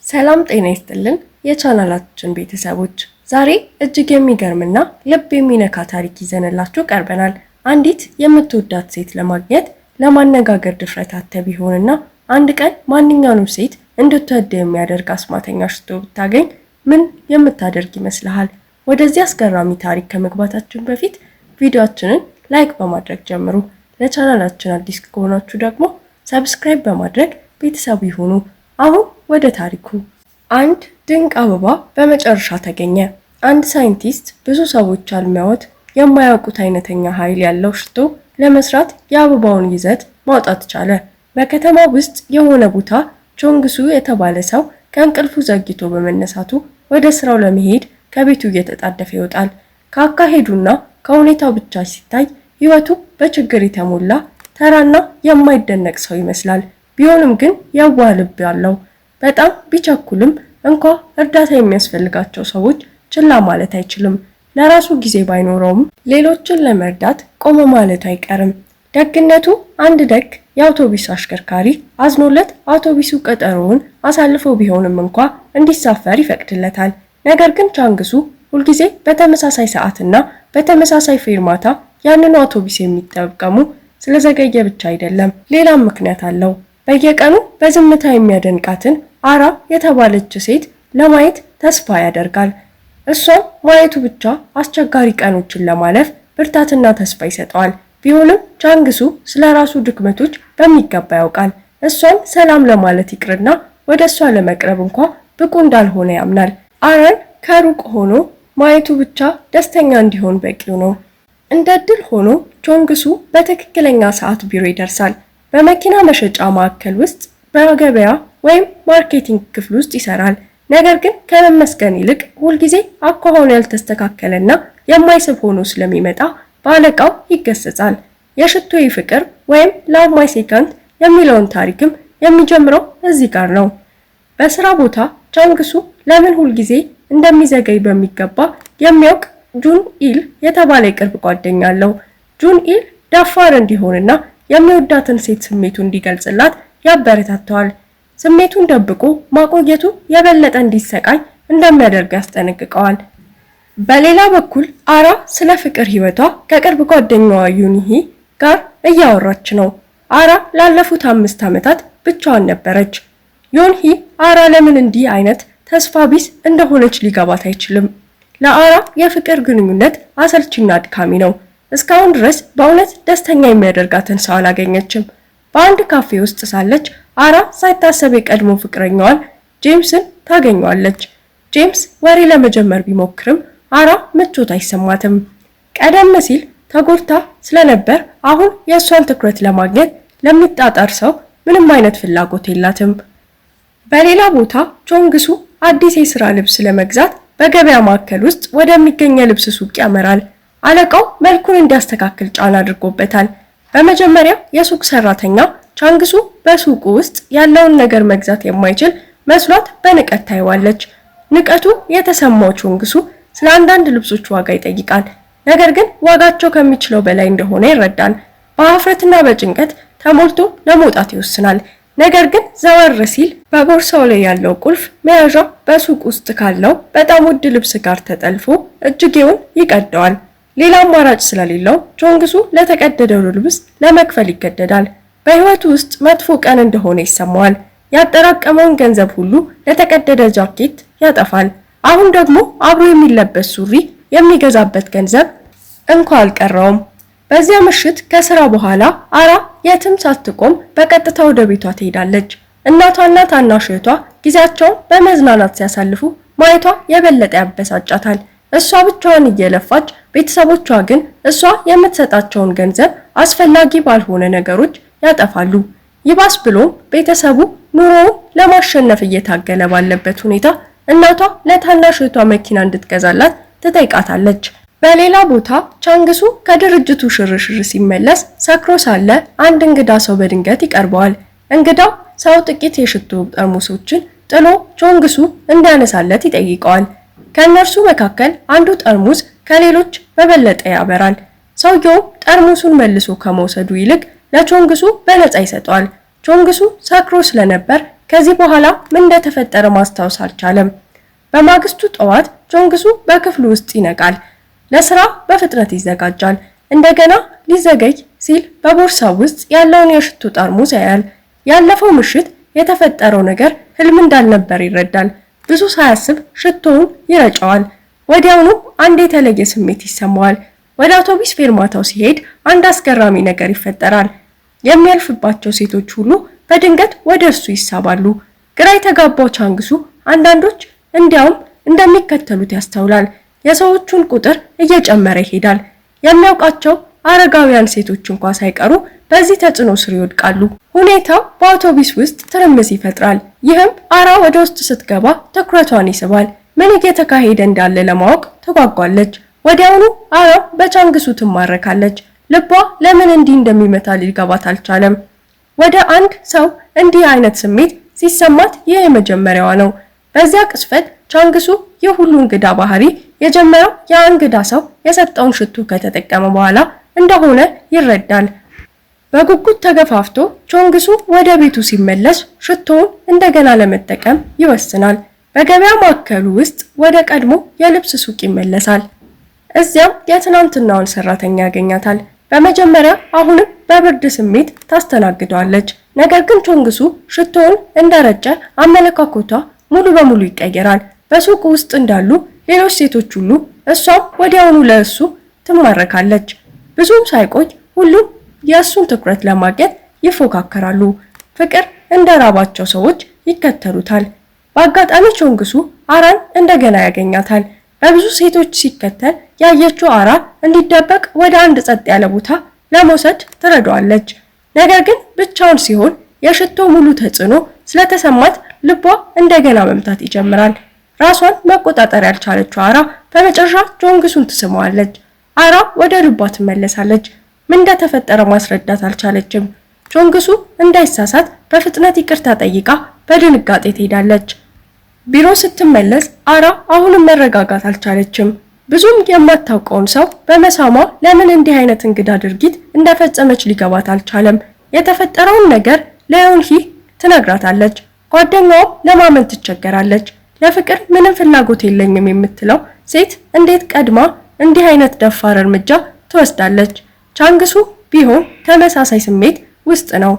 ሰላም ጤና ይስጥልን የቻናላችን ቤተሰቦች፣ ዛሬ እጅግ የሚገርምና ልብ የሚነካ ታሪክ ይዘንላችሁ ቀርበናል። አንዲት የምትወዳት ሴት ለማግኘት ለማነጋገር ድፍረት አጥተ ቢሆንና አንድ ቀን ማንኛውንም ሴት እንድትወድ የሚያደርግ አስማተኛ ሽቶ ብታገኝ ምን የምታደርግ ይመስልሃል? ወደዚህ አስገራሚ ታሪክ ከመግባታችን በፊት ቪዲዮአችንን ላይክ በማድረግ ጀምሩ። ለቻናላችን አዲስ ከሆናችሁ ደግሞ ሰብስክራይብ በማድረግ ቤተሰብ ይሁኑ። አሁን ወደ ታሪኩ። አንድ ድንቅ አበባ በመጨረሻ ተገኘ። አንድ ሳይንቲስት ብዙ ሰዎች አልሚያወት የማያውቁት አይነተኛ ኃይል ያለው ሽቶ ለመስራት የአበባውን ይዘት ማውጣት ቻለ። በከተማ ውስጥ የሆነ ቦታ ቾንግሱ የተባለ ሰው ከእንቅልፉ ዘግይቶ በመነሳቱ ወደ ስራው ለመሄድ ከቤቱ እየተጣደፈ ይወጣል። ከአካሄዱና ከሁኔታው ብቻ ሲታይ ህይወቱ በችግር የተሞላ ተራና የማይደነቅ ሰው ይመስላል። ቢሆንም ግን የዋህ ልብ ያለው፣ በጣም ቢቸኩልም እንኳ እርዳታ የሚያስፈልጋቸው ሰዎች ችላ ማለት አይችልም። ለራሱ ጊዜ ባይኖረውም ሌሎችን ለመርዳት ቆመ ማለቱ አይቀርም። ደግነቱ አንድ ደግ የአውቶቡስ አሽከርካሪ አዝኖለት አውቶቡሱ ቀጠሮውን አሳልፎ ቢሆንም እንኳ እንዲሳፈር ይፈቅድለታል። ነገር ግን ቻንግሱ ሁልጊዜ በተመሳሳይ ሰዓትና በተመሳሳይ ፌርማታ ያንኑ አውቶቡስ የሚጠቀሙ ስለዘገየ ብቻ አይደለም፣ ሌላም ምክንያት አለው። በየቀኑ በዝምታ የሚያደንቃትን አራ የተባለች ሴት ለማየት ተስፋ ያደርጋል። እሷን ማየቱ ብቻ አስቸጋሪ ቀኖችን ለማለፍ ብርታትና ተስፋ ይሰጠዋል። ቢሆንም ቻንግሱ ስለራሱ ድክመቶች በሚገባ ያውቃል። እሷን ሰላም ለማለት ይቅርና ወደ እሷ ለመቅረብ እንኳ ብቁ እንዳልሆነ ያምናል። አራን ከሩቅ ሆኖ ማየቱ ብቻ ደስተኛ እንዲሆን በቂው ነው። እንደ ዕድል ሆኖ ቾንግሱ በትክክለኛ ሰዓት ቢሮ ይደርሳል። በመኪና መሸጫ ማዕከል ውስጥ በገበያ ወይም ማርኬቲንግ ክፍል ውስጥ ይሰራል። ነገር ግን ከመመስገን ይልቅ ሁልጊዜ አኳኋኑ ያልተስተካከለና የማይስብ ሆኖ ስለሚመጣ በአለቃው ይገሰጻል። የሽቶዬ ፍቅር ወይም ላቭ ማይ ሴካንድ የሚለውን ታሪክም የሚጀምረው እዚህ ጋር ነው። በስራ ቦታ ቻንግሱ ለምን ሁልጊዜ እንደሚዘገይ በሚገባ የሚያውቅ ጁን ኢል የተባለ የቅርብ ጓደኛ አለው። ጁን ኢል ደፋር እንዲሆንና የሚወዳትን ሴት ስሜቱ እንዲገልጽላት ያበረታተዋል። ስሜቱን ደብቆ ማቆየቱ የበለጠ እንዲሰቃይ እንደሚያደርግ ያስጠነቅቀዋል። በሌላ በኩል አራ ስለ ፍቅር ህይወቷ ከቅርብ ጓደኛዋ ዩንሂ ጋር እያወራች ነው። አራ ላለፉት 5 ዓመታት ብቻዋን ነበረች። ዩንሂ አራ ለምን እንዲህ አይነት ተስፋ ቢስ እንደሆነች ሊገባት አይችልም። ለአራ የፍቅር ግንኙነት አሰልቺና አድካሚ ነው። እስካሁን ድረስ በእውነት ደስተኛ የሚያደርጋትን ሰው አላገኘችም። በአንድ ካፌ ውስጥ ሳለች አራ ሳይታሰብ የቀድሞ ፍቅረኛዋን ጄምስን ታገኘዋለች። ጄምስ ወሬ ለመጀመር ቢሞክርም አራ ምቾት አይሰማትም። ቀደም ሲል ተጎድታ ስለነበር አሁን የእሷን ትኩረት ለማግኘት ለሚጣጣር ሰው ምንም አይነት ፍላጎት የላትም። በሌላ ቦታ ቾንግሱ አዲስ የሥራ ልብስ ለመግዛት በገበያ ማዕከል ውስጥ ወደሚገኝ የልብስ ሱቅ ያመራል። አለቃው መልኩን እንዲያስተካክል ጫና አድርጎበታል። በመጀመሪያ የሱቅ ሰራተኛ ቻንግሱ በሱቁ ውስጥ ያለውን ነገር መግዛት የማይችል መስሏት በንቀት ታይዋለች። ንቀቱ የተሰማው ቻንግሱ ስለ አንዳንድ ልብሶች ዋጋ ይጠይቃል። ነገር ግን ዋጋቸው ከሚችለው በላይ እንደሆነ ይረዳል። በአፍረትና በጭንቀት ተሞልቶ ለመውጣት ይወስናል። ነገር ግን ዘወር ሲል በቦርሳው ላይ ያለው ቁልፍ መያዣ በሱቅ ውስጥ ካለው በጣም ውድ ልብስ ጋር ተጠልፎ እጅጌውን ይቀደዋል። ሌላ አማራጭ ስለሌለው ቾንግሱ ለተቀደደው ልብስ ለመክፈል ይገደዳል። በህይወቱ ውስጥ መጥፎ ቀን እንደሆነ ይሰማዋል። ያጠራቀመውን ገንዘብ ሁሉ ለተቀደደ ጃኬት ያጠፋል። አሁን ደግሞ አብሮ የሚለበስ ሱሪ የሚገዛበት ገንዘብ እንኳ አልቀረውም። በዚያ ምሽት ከስራ በኋላ አራ የትም ሳትቆም በቀጥታ ወደ ቤቷ ትሄዳለች። እናቷና ታናሽ እህቷ ጊዜያቸውን በመዝናናት ሲያሳልፉ ማየቷ የበለጠ ያበሳጫታል። እሷ ብቻዋን እየለፋች፣ ቤተሰቦቿ ግን እሷ የምትሰጣቸውን ገንዘብ አስፈላጊ ባልሆነ ነገሮች ያጠፋሉ። ይባስ ብሎ ቤተሰቡ ኑሮውን ለማሸነፍ እየታገለ ባለበት ሁኔታ እናቷ ለታናሽ እህቷ መኪና እንድትገዛላት ትጠይቃታለች። በሌላ ቦታ ቻንግሱ ከድርጅቱ ሽርሽር ሲመለስ ሰክሮ ሳለ አንድ እንግዳ ሰው በድንገት ይቀርበዋል። እንግዳው ሰው ጥቂት የሽቶ ጠርሙሶችን ጥሎ ቻንግሱ እንዲያነሳለት ይጠይቀዋል። ከእነርሱ መካከል አንዱ ጠርሙስ ከሌሎች በበለጠ ያበራል። ሰውየው ጠርሙሱን መልሶ ከመውሰዱ ይልቅ ለቾንግሱ በነፃ ይሰጠዋል። ቾንግሱ ሰክሮ ስለነበር ከዚህ በኋላ ምን እንደተፈጠረ ማስታወስ አልቻለም። በማግስቱ ጠዋት ቾንግሱ በክፍሉ ውስጥ ይነቃል። ለስራ በፍጥነት ይዘጋጃል። እንደገና ሊዘገይ ሲል በቦርሳው ውስጥ ያለውን የሽቶ ጠርሙስ ያያል። ያለፈው ምሽት የተፈጠረው ነገር ህልም እንዳልነበር ይረዳል። ብዙ ሳያስብ ሽቶውን ይረጨዋል። ወዲያውኑ አንድ የተለየ ስሜት ይሰማዋል። ወደ አውቶቡስ ፌርማታው ሲሄድ አንድ አስገራሚ ነገር ይፈጠራል። የሚያልፍባቸው ሴቶች ሁሉ በድንገት ወደ እርሱ ይሳባሉ። ግራ የተጋባው ቻንግሱ አንዳንዶች እንዲያውም እንደሚከተሉት ያስተውላል። የሰዎቹን ቁጥር እየጨመረ ይሄዳል። የሚያውቃቸው አረጋውያን ሴቶች እንኳን ሳይቀሩ በዚህ ተጽዕኖ ስር ይወድቃሉ። ሁኔታው በአውቶቡስ ውስጥ ትርምስ ይፈጥራል። ይህም አራ ወደ ውስጥ ስትገባ ትኩረቷን ይስባል። ምን እየተካሄደ እንዳለ ለማወቅ ተጓጓለች። ወዲያውኑ አራ በቻንግሱ ትማረካለች። ልቧ ለምን እንዲህ እንደሚመታ ሊገባት አልቻለም። ወደ አንድ ሰው እንዲህ አይነት ስሜት ሲሰማት ይህ የመጀመሪያዋ ነው። በዚያ ቅስፈት ቻንግሱ ይህ ሁሉ እንግዳ ባህሪ የጀመረው የእንግዳ ሰው የሰጠውን ሽቶ ከተጠቀመ በኋላ እንደሆነ ይረዳል። በጉጉት ተገፋፍቶ ቾንግሱ ወደ ቤቱ ሲመለስ ሽቶውን እንደገና ለመጠቀም ይወስናል። በገበያ ማዕከሉ ውስጥ ወደ ቀድሞ የልብስ ሱቅ ይመለሳል። እዚያም የትናንትናውን ሰራተኛ ያገኛታል። በመጀመሪያ አሁንም በብርድ ስሜት ታስተናግደዋለች። ነገር ግን ቾንግሱ ሽቶውን እንደረጨ አመለካከቷ ሙሉ በሙሉ ይቀየራል። በሱቁ ውስጥ እንዳሉ ሌሎች ሴቶች ሁሉ እሷም ወዲያውኑ ለእሱ ትማረካለች። ብዙም ሳይቆይ ሁሉም የእሱን ትኩረት ለማግኘት ይፎካከራሉ። ፍቅር እንደራባቸው ሰዎች ይከተሉታል። በአጋጣሚ ቾንግሱ አራን እንደገና ያገኛታል። በብዙ ሴቶች ሲከተል ያየችው አራ እንዲደበቅ ወደ አንድ ጸጥ ያለ ቦታ ለመውሰድ ትረዳዋለች። ነገር ግን ብቻውን ሲሆን የሽቶ ሙሉ ተጽዕኖ ስለተሰማት ልቧ እንደገና መምታት ይጀምራል። ራሷን መቆጣጠር ያልቻለችው አራ በመጨረሻ ቾንግሱን ትስመዋለች። አራ ወደ ልቧ ትመለሳለች። ምን እንደተፈጠረ ማስረዳት አልቻለችም። ቾንግሱ እንዳይሳሳት በፍጥነት ይቅርታ ጠይቃ በድንጋጤ ትሄዳለች። ቢሮ ስትመለስ አራ አሁንም መረጋጋት አልቻለችም። ብዙም የማታውቀውን ሰው በመሳሟ ለምን እንዲህ አይነት እንግዳ ድርጊት እንደፈጸመች ሊገባት አልቻለም። የተፈጠረውን ነገር ለዮንሂ ትነግራታለች። ጓደኛው ለማመን ትቸገራለች። ለፍቅር ምንም ፍላጎት የለኝም የምትለው ሴት እንዴት ቀድማ እንዲህ አይነት ደፋር እርምጃ ትወስዳለች? ቻንግሱ ቢሆን ተመሳሳይ ስሜት ውስጥ ነው።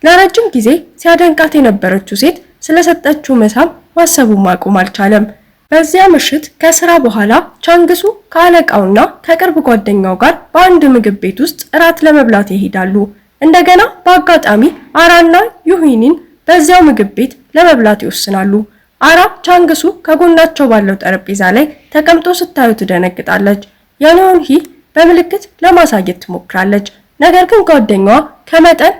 ለረጅም ጊዜ ሲያደንቃት የነበረችው ሴት ስለሰጠችው መሳም ማሰቡን ማቆም አልቻለም። በዚያ ምሽት ከስራ በኋላ ቻንግሱ ከአለቃውና ከቅርብ ጓደኛው ጋር በአንድ ምግብ ቤት ውስጥ እራት ለመብላት ይሄዳሉ። እንደገና በአጋጣሚ አራና ዩሂኒን በዚያው ምግብ ቤት ለመብላት ይወስናሉ። አራ ቻንግሱ ከጎናቸው ባለው ጠረጴዛ ላይ ተቀምጦ ስታዩ ትደነግጣለች። ዮንሂ በምልክት ለማሳየት ትሞክራለች። ነገር ግን ጓደኛዋ ከመጠን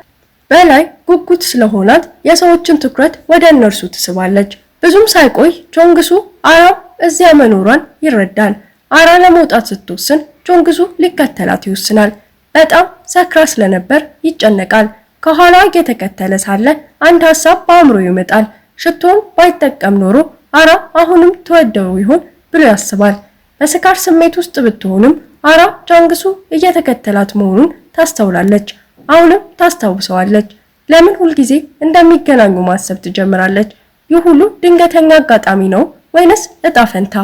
በላይ ጉጉት ስለሆናት የሰዎችን ትኩረት ወደ እነርሱ ትስባለች። ብዙም ሳይቆይ ቾንግሱ አራ እዚያ መኖሯን ይረዳል። አራ ለመውጣት ስትወስን ቾንግሱ ሊከተላት ይወስናል። በጣም ሰክራ ስለነበር ይጨነቃል። ከኋላ እየተከተለ ሳለ አንድ ሐሳብ በአእምሮ ይመጣል። ሽቶን ባይጠቀም ኖሮ አራ አሁንም ተወደው ይሆን ብሎ ያስባል። በስካር ስሜት ውስጥ ብትሆንም አራ ቻንግሱ እየተከተላት መሆኑን ታስተውላለች። አሁንም ታስታውሰዋለች። ለምን ሁልጊዜ እንደሚገናኙ ማሰብ ትጀምራለች። ይህ ሁሉ ድንገተኛ አጋጣሚ ነው ወይንስ እጣ ፈንታ?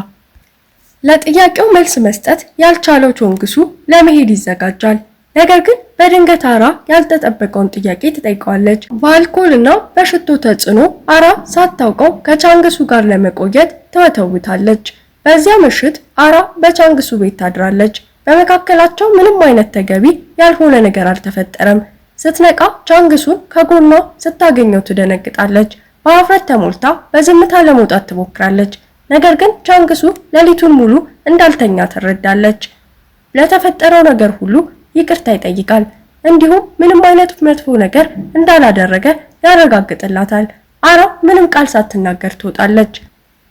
ለጥያቄው መልስ መስጠት ያልቻለው ቾንግሱ ለመሄድ ይዘጋጃል። ነገር ግን በድንገት አራ ያልተጠበቀውን ጥያቄ ትጠይቀዋለች። በአልኮልና በሽቶ ተጽዕኖ አራ ሳታውቀው ከቻንግሱ ጋር ለመቆየት ተወተውታለች። በዚያ ምሽት አራ በቻንግሱ ቤት ታድራለች። በመካከላቸው ምንም አይነት ተገቢ ያልሆነ ነገር አልተፈጠረም። ስትነቃ ቻንግሱን ከጎኗ ስታገኘው ትደነግጣለች። በአፍረት ተሞልታ በዝምታ ለመውጣት ትሞክራለች። ነገር ግን ቻንግሱ ሌሊቱን ሙሉ እንዳልተኛ ትረዳለች። ለተፈጠረው ነገር ሁሉ ይቅርታ ይጠይቃል። እንዲሁም ምንም አይነት መጥፎ ነገር እንዳላደረገ ያረጋግጥላታል። አራ ምንም ቃል ሳትናገር ትወጣለች።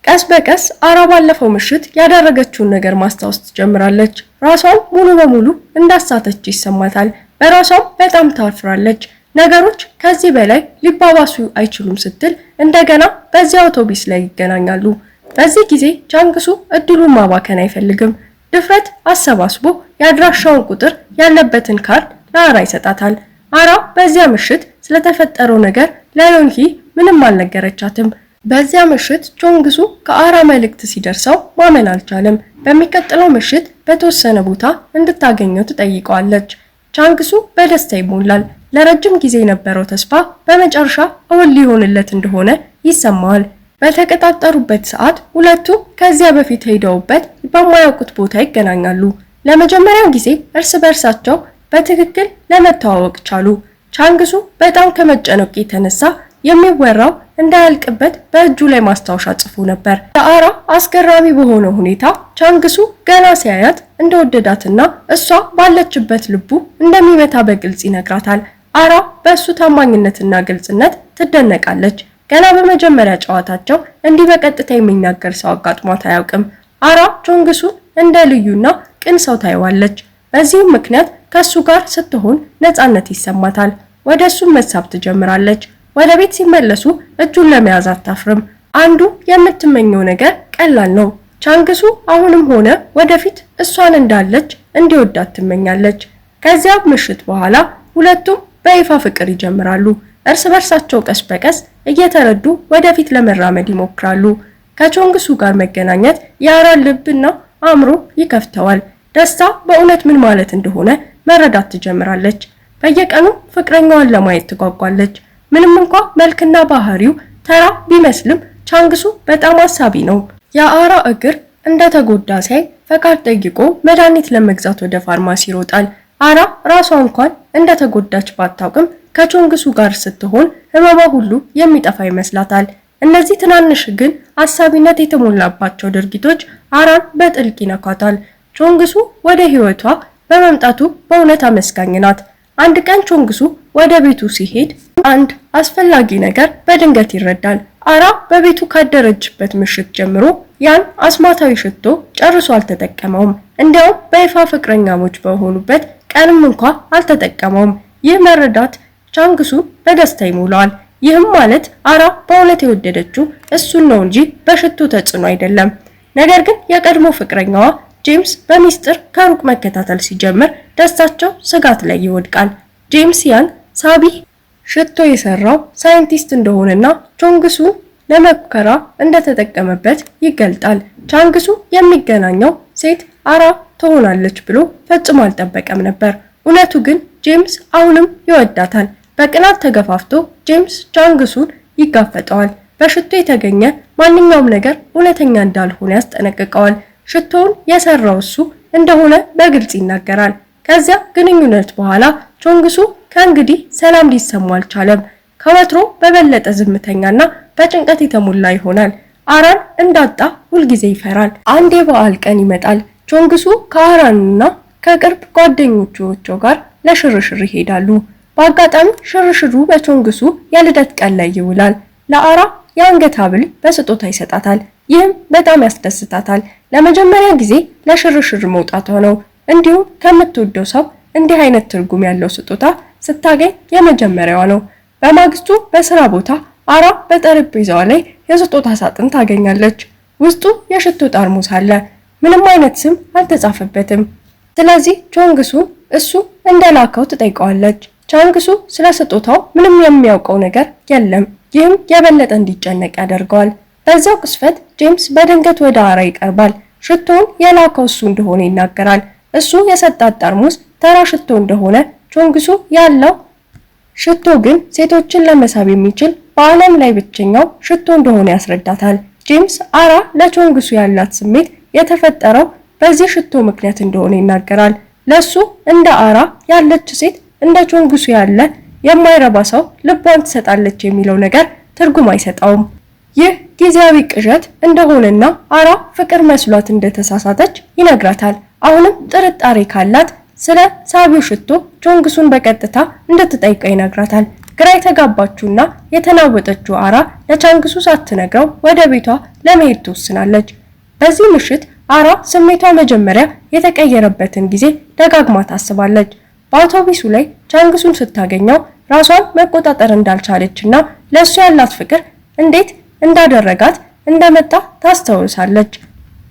ቀስ በቀስ አራ ባለፈው ምሽት ያደረገችውን ነገር ማስታወስ ትጀምራለች። ራሷን ሙሉ በሙሉ እንዳሳተች ይሰማታል። በራሷም በጣም ታፍራለች። ነገሮች ከዚህ በላይ ሊባባሱ አይችሉም ስትል እንደገና በዚያ አውቶቡስ ላይ ይገናኛሉ። በዚህ ጊዜ ቻንግሱ እድሉን ማባከን አይፈልግም። ድፍረት አሰባስቦ የአድራሻውን ቁጥር ያለበትን ካርድ ለአራ ይሰጣታል። አራ በዚያ ምሽት ስለተፈጠረው ነገር ለዮንሂ ምንም አልነገረቻትም። በዚያ ምሽት ቾንግሱ ከአራ መልእክት ሲደርሰው ማመን አልቻለም። በሚቀጥለው ምሽት በተወሰነ ቦታ እንድታገኘው ትጠይቀዋለች። ቻንግሱ በደስታ ይሞላል። ለረጅም ጊዜ የነበረው ተስፋ በመጨረሻ እውን ሊሆንለት እንደሆነ ይሰማዋል። በተቀጣጠሩበት ሰዓት ሁለቱ ከዚያ በፊት ሄደውበት በማያውቁት ቦታ ይገናኛሉ። ለመጀመሪያው ጊዜ እርስ በርሳቸው በትክክል ለመተዋወቅ ቻሉ። ቻንግሱ በጣም ከመጨነቁ የተነሳ የሚወራው እንዳያልቅበት በእጁ ላይ ማስታወሻ ጽፎ ነበር። ለአራ አስገራሚ በሆነ ሁኔታ ቻንግሱ ገና ሲያያት እንደወደዳትና እሷ ባለችበት ልቡ እንደሚመታ በግልጽ ይነግራታል። አራ በእሱ ታማኝነትና ግልጽነት ትደነቃለች። ገና በመጀመሪያ ጨዋታቸው እንዲህ በቀጥታ የሚናገር ሰው አጋጥሟት አያውቅም። አራ ቾንግሱን እንደ ልዩና ቅን ሰው ታየዋለች። በዚህም ምክንያት ከሱ ጋር ስትሆን ነፃነት ይሰማታል። ወደ እሱ መሳብ ትጀምራለች። ወደ ቤት ሲመለሱ እጁን ለመያዝ አታፍርም። አንዱ የምትመኘው ነገር ቀላል ነው። ቻንግሱ አሁንም ሆነ ወደፊት እሷን እንዳለች እንዲወዳት ትመኛለች። ከዚያ ምሽት በኋላ ሁለቱም በይፋ ፍቅር ይጀምራሉ። እርስ በርሳቸው ቀስ በቀስ እየተረዱ ወደፊት ለመራመድ ይሞክራሉ። ከቾንግሱ ጋር መገናኘት የአራን ልብና አእምሮ ይከፍተዋል። ደስታ በእውነት ምን ማለት እንደሆነ መረዳት ትጀምራለች። በየቀኑ ፍቅረኛዋን ለማየት ትጓጓለች። ምንም እንኳ መልክና ባህሪው ተራ ቢመስልም ቻንግሱ በጣም አሳቢ ነው። የአራ እግር እንደተጎዳ ሲያይ ፈቃድ ጠይቆ መድኃኒት ለመግዛት ወደ ፋርማሲ ይሮጣል። አራ ራሷ እንኳን እንደተጎዳች ባታውቅም ከቾንግሱ ጋር ስትሆን ህመሟ ሁሉ የሚጠፋ ይመስላታል። እነዚህ ትናንሽ ግን አሳቢነት የተሞላባቸው ድርጊቶች አራን በጥልቅ ይነካታል። ቾንግሱ ወደ ህይወቷ በመምጣቱ በእውነት አመስጋኝ ናት። አንድ ቀን ቾንግሱ ወደ ቤቱ ሲሄድ አንድ አስፈላጊ ነገር በድንገት ይረዳል። አራ በቤቱ ካደረችበት ምሽት ጀምሮ ያን አስማታዊ ሽቶ ጨርሶ አልተጠቀመውም። እንዲያውም በይፋ ፍቅረኛሞች በሆኑበት ቀንም እንኳ አልተጠቀመውም። ይህ መረዳት ቻንግሱ በደስታ ይሞላዋል። ይህም ማለት አራ በእውነት የወደደችው እሱን ነው እንጂ በሽቶ ተጽዕኖ አይደለም። ነገር ግን የቀድሞ ፍቅረኛዋ ጄምስ በሚስጥር ከሩቅ መከታተል ሲጀምር ደስታቸው ስጋት ላይ ይወድቃል። ጄምስ ያን ሳቢ ሽቶ የሰራው ሳይንቲስት እንደሆነና ቾንግሱ ለመከራ እንደተጠቀመበት ይገልጣል። ቻንግሱ የሚገናኘው ሴት አራ ትሆናለች ብሎ ፈጽሞ አልጠበቀም ነበር። እውነቱ ግን ጄምስ አሁንም ይወዳታል። በቅናት ተገፋፍቶ ጄምስ ቻንግሱን ይጋፈጠዋል። በሽቶ የተገኘ ማንኛውም ነገር እውነተኛ እንዳልሆነ ያስጠነቅቀዋል። ሽቶውን የሰራው እሱ እንደሆነ በግልጽ ይናገራል። ከዚያ ግንኙነት በኋላ ቾንግሱ ከእንግዲህ ሰላም ሊሰማው አልቻለም። ከወትሮ በበለጠ ዝምተኛና በጭንቀት የተሞላ ይሆናል። አራን እንዳጣ ሁልጊዜ ይፈራል። አንድ የበዓል ቀን ይመጣል። ቾንግሱ ከአራንና ከቅርብ ጓደኞቹ ጋር ለሽርሽር ይሄዳሉ። በአጋጣሚ ሽርሽሩ በቾንግሱ የልደት ቀን ላይ ይውላል። ለአራ የአንገት ሐብል በስጦታ ይሰጣታል። ይህም በጣም ያስደስታታል። ለመጀመሪያ ጊዜ ለሽርሽር መውጣቷ ነው። እንዲሁም ከምትወደው ሰው እንዲህ አይነት ትርጉም ያለው ስጦታ ስታገኝ የመጀመሪያዋ ነው። በማግስቱ በስራ ቦታ አራ በጠረጴዛዋ ላይ የስጦታ ሳጥን ታገኛለች። ውስጡ የሽቶ ጠርሙስ አለ። ምንም አይነት ስም አልተጻፈበትም። ስለዚህ ቾንግሱ እሱ እንደላከው ትጠይቀዋለች። ቻንግሱ ስለ ስጦታው ምንም የሚያውቀው ነገር የለም። ይህም የበለጠ እንዲጨነቅ ያደርገዋል። በዛው ቅስፈት ጄምስ በድንገት ወደ አራ ይቀርባል። ሽቶውን የላከው እሱ እንደሆነ ይናገራል። እሱ የሰጣት ጠርሙስ ተራ ሽቶ እንደሆነ ቾንግሱ ያለው ሽቶ ግን ሴቶችን ለመሳብ የሚችል በዓለም ላይ ብቸኛው ሽቶ እንደሆነ ያስረዳታል። ጄምስ አራ ለቾንግሱ ያላት ስሜት የተፈጠረው በዚህ ሽቶ ምክንያት እንደሆነ ይናገራል። ለሱ እንደ አራ ያለች ሴት እንደ ቾንግሱ ያለ የማይረባ ሰው ልቧን ትሰጣለች የሚለው ነገር ትርጉም አይሰጣውም። ይህ ጊዜያዊ ቅዠት እንደሆነና አራ ፍቅር መስሏት እንደተሳሳተች ይነግራታል። አሁንም ጥርጣሬ ካላት ስለ ሳቢው ሽቶ ቾንግሱን በቀጥታ እንድትጠይቀው ይነግራታል። ግራ የተጋባችውና የተናወጠችው አራ ለቻንግሱ ሳትነግረው ወደ ቤቷ ለመሄድ ትወስናለች። በዚህ ምሽት አራ ስሜቷ መጀመሪያ የተቀየረበትን ጊዜ ደጋግማ ታስባለች። በአውቶቡሱ ላይ ቻንግሱን ስታገኘው ራሷን መቆጣጠር እንዳልቻለችና ለእሱ ያላት ፍቅር እንዴት እንዳደረጋት እንደመጣ ታስታውሳለች።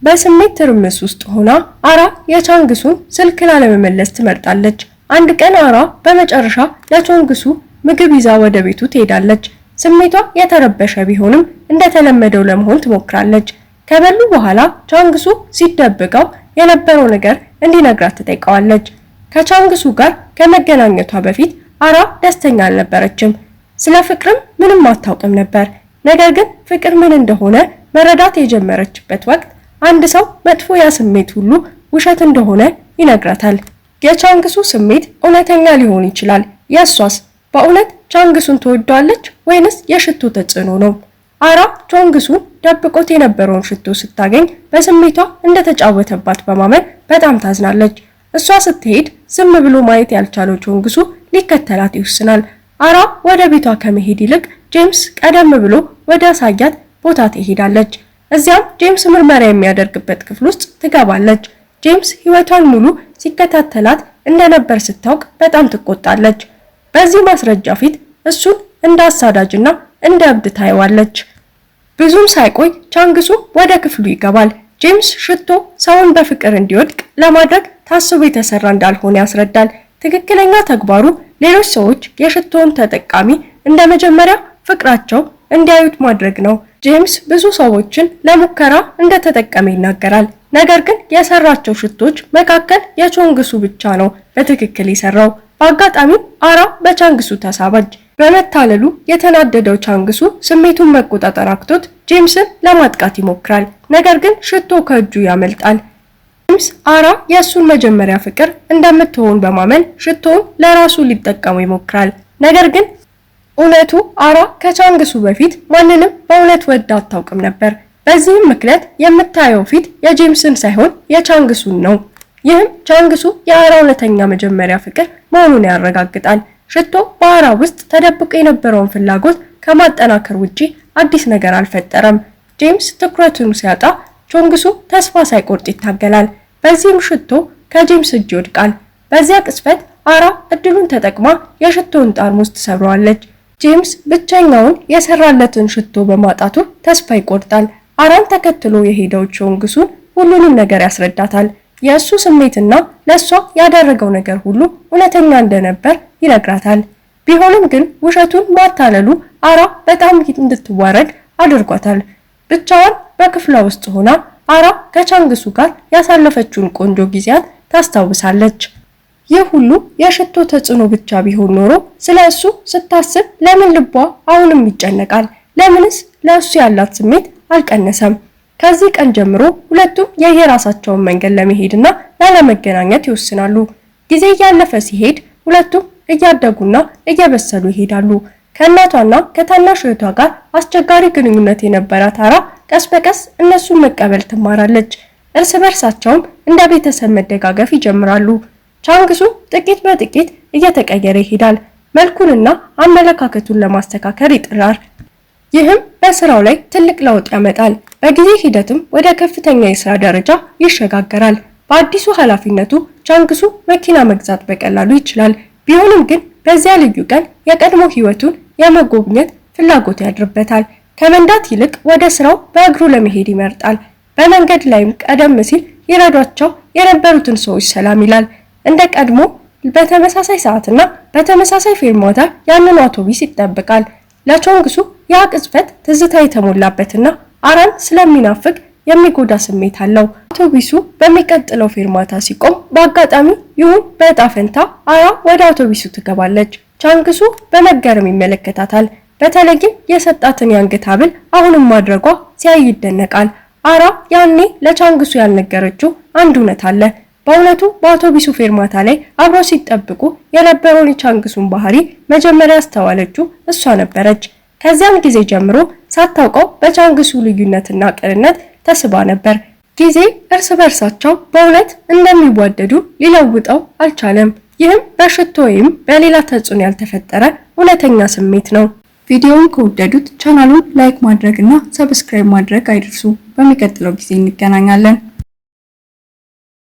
በስሜት ትርምስ ውስጥ ሆና አራ የቻንግሱን ስልክ ላለመመለስ ትመርጣለች። አንድ ቀን አራ በመጨረሻ ለቾንግሱ ምግብ ይዛ ወደ ቤቱ ትሄዳለች። ስሜቷ የተረበሸ ቢሆንም እንደተለመደው ለመሆን ትሞክራለች። ከበሉ በኋላ ቻንግሱ ሲደብቀው የነበረው ነገር እንዲነግራት ትጠይቀዋለች። ከቻንግሱ ጋር ከመገናኘቷ በፊት አራ ደስተኛ አልነበረችም። ስለ ፍቅርም ምንም አታውቅም ነበር። ነገር ግን ፍቅር ምን እንደሆነ መረዳት የጀመረችበት ወቅት አንድ ሰው መጥፎ ስሜት ሁሉ ውሸት እንደሆነ ይነግራታል። የቻንግሱ ስሜት እውነተኛ ሊሆን ይችላል። የሷስ በእውነት ቻንግሱን ትወደዋለች ወይንስ የሽቶ ተጽዕኖ ነው? አራ ቻንግሱን ደብቆት የነበረውን ሽቶ ስታገኝ በስሜቷ እንደተጫወተባት በማመን በጣም ታዝናለች። እሷ ስትሄድ ዝም ብሎ ማየት ያልቻለው ቻንግሱ ሊከተላት ይወስናል። አራ ወደ ቤቷ ከመሄድ ይልቅ ጄምስ ቀደም ብሎ ወደ አሳያት ቦታ ትሄዳለች። እዚያም ጄምስ ምርመራ የሚያደርግበት ክፍል ውስጥ ትገባለች። ጄምስ ሕይወቷን ሙሉ ሲከታተላት እንደነበር ስታውቅ በጣም ትቆጣለች። በዚህ ማስረጃ ፊት እሱን እንደ አሳዳጅና እንደ እብድ ታየዋለች። ብዙም ሳይቆይ ቻንግሱ ወደ ክፍሉ ይገባል። ጄምስ ሽቶ ሰውን በፍቅር እንዲወድቅ ለማድረግ ታስቦ የተሰራ እንዳልሆነ ያስረዳል። ትክክለኛ ተግባሩ ሌሎች ሰዎች የሽቶውን ተጠቃሚ እንደ መጀመሪያ ፍቅራቸው እንዲያዩት ማድረግ ነው። ጄምስ ብዙ ሰዎችን ለሙከራ እንደተጠቀመ ይናገራል። ነገር ግን የሰራቸው ሽቶች መካከል የቻንግሱ ብቻ ነው በትክክል የሰራው። በአጋጣሚው አራ በቻንግሱ ተሳበች። በመታለሉ የተናደደው ቻንግሱ ስሜቱን መቆጣጠር አቅቶት ጄምስን ለማጥቃት ይሞክራል። ነገር ግን ሽቶ ከእጁ ያመልጣል። ጄምስ አራ የእሱን መጀመሪያ ፍቅር እንደምትሆን በማመን ሽቶውን ለራሱ ሊጠቀሙ ይሞክራል። ነገር ግን እውነቱ አራ ከቻንግሱ በፊት ማንንም በእውነት ወዳ አታውቅም ነበር። በዚህም ምክንያት የምታየው ፊት የጄምስን ሳይሆን የቻንግሱን ነው። ይህም ቻንግሱ የአራ እውነተኛ መጀመሪያ ፍቅር መሆኑን ያረጋግጣል። ሽቶ በአራ ውስጥ ተደብቆ የነበረውን ፍላጎት ከማጠናከር ውጪ አዲስ ነገር አልፈጠረም። ጄምስ ትኩረቱን ሲያጣ ቻንግሱ ተስፋ ሳይቆርጥ ይታገላል። በዚህም ሽቶ ከጄምስ እጅ ይወድቃል። በዚያ ቅጽበት አራ እድሉን ተጠቅማ የሽቶውን ጠርሙስ ትሰብረዋለች። ጄምስ ብቸኛውን የሰራለትን ሽቶ በማጣቱ ተስፋ ይቆርጣል። አራን ተከትሎ የሄደው ቻንግሱን ሁሉንም ነገር ያስረዳታል። የእሱ ስሜትና ለሷ ያደረገው ነገር ሁሉ እውነተኛ እንደነበር ይነግራታል። ቢሆንም ግን ውሸቱን ማታለሉ አራ በጣም እንድትዋረድ አድርጓታል። ብቻዋን በክፍሏ ውስጥ ሆና አራ ከቻንግሱ ጋር ያሳለፈችውን ቆንጆ ጊዜያት ታስታውሳለች። ይህ ሁሉ የሽቶ ተጽዕኖ ብቻ ቢሆን ኖሮ ስለ እሱ ስታስብ ለምን ልቧ አሁንም ይጨነቃል? ለምንስ ለእሱ ያላት ስሜት አልቀነሰም? ከዚህ ቀን ጀምሮ ሁለቱም የየራሳቸውን መንገድ ለመሄድና ላለመገናኘት ይወስናሉ። ጊዜ እያለፈ ሲሄድ ሁለቱም እያደጉና እየበሰሉ ይሄዳሉ። ከእናቷና ከታናሽ እህቷ ጋር አስቸጋሪ ግንኙነት የነበራት አራ ቀስ በቀስ እነሱን መቀበል ትማራለች። እርስ በርሳቸውም እንደ ቤተሰብ መደጋገፍ ይጀምራሉ። ቻንግሱ ጥቂት በጥቂት እየተቀየረ ይሄዳል። መልኩንና አመለካከቱን ለማስተካከል ይጥራል። ይህም በስራው ላይ ትልቅ ለውጥ ያመጣል። በጊዜ ሂደትም ወደ ከፍተኛ የስራ ደረጃ ይሸጋገራል። በአዲሱ ኃላፊነቱ ቻንግሱ መኪና መግዛት በቀላሉ ይችላል። ቢሆንም ግን በዚያ ልዩ ቀን የቀድሞ ህይወቱን የመጎብኘት ፍላጎት ያድርበታል። ከመንዳት ይልቅ ወደ ስራው በእግሩ ለመሄድ ይመርጣል። በመንገድ ላይም ቀደም ሲል ይረዷቸው የነበሩትን ሰዎች ሰላም ይላል። እንደ ቀድሞ በተመሳሳይ ሰዓትና በተመሳሳይ ፌርማታ ያንን አውቶቡስ ይጠብቃል። ለቻንግሱ ያ ቅጽበት ትዝታ የተሞላበትና አራን ስለሚናፍቅ የሚጎዳ ስሜት አለው። አውቶቡሱ በሚቀጥለው ፌርማታ ሲቆም በአጋጣሚ ይሁን በዕጣ ፈንታ አራ ወደ አውቶቡሱ ትገባለች። ቻንግሱ በመገረም ይመለከታታል። በተለይም የሰጣትን የአንገት ሐብል አሁንም ማድረጓ ሲያይ ይደነቃል። አራ ያኔ ለቻንግሱ ያልነገረችው አንድ እውነት አለ። በእውነቱ በአውቶቡሱ ፌርማታ ላይ አብረው ሲጠብቁ የነበረውን የቻንግሱን ባህሪ መጀመሪያ ያስተዋለችው እሷ ነበረች። ከዚያም ጊዜ ጀምሮ ሳታውቀው በቻንግሱ ልዩነትና ቅንነት ተስባ ነበር። ጊዜ እርስ በርሳቸው በእውነት እንደሚዋደዱ ሊለውጠው አልቻለም። ይህም በሽቶ ወይም በሌላ ተጽዕኖ ያልተፈጠረ እውነተኛ ስሜት ነው። ቪዲዮውን ከወደዱት ቻናሉን ላይክ ማድረግና ሰብስክራይብ ማድረግ አይርሱ። በሚቀጥለው ጊዜ እንገናኛለን።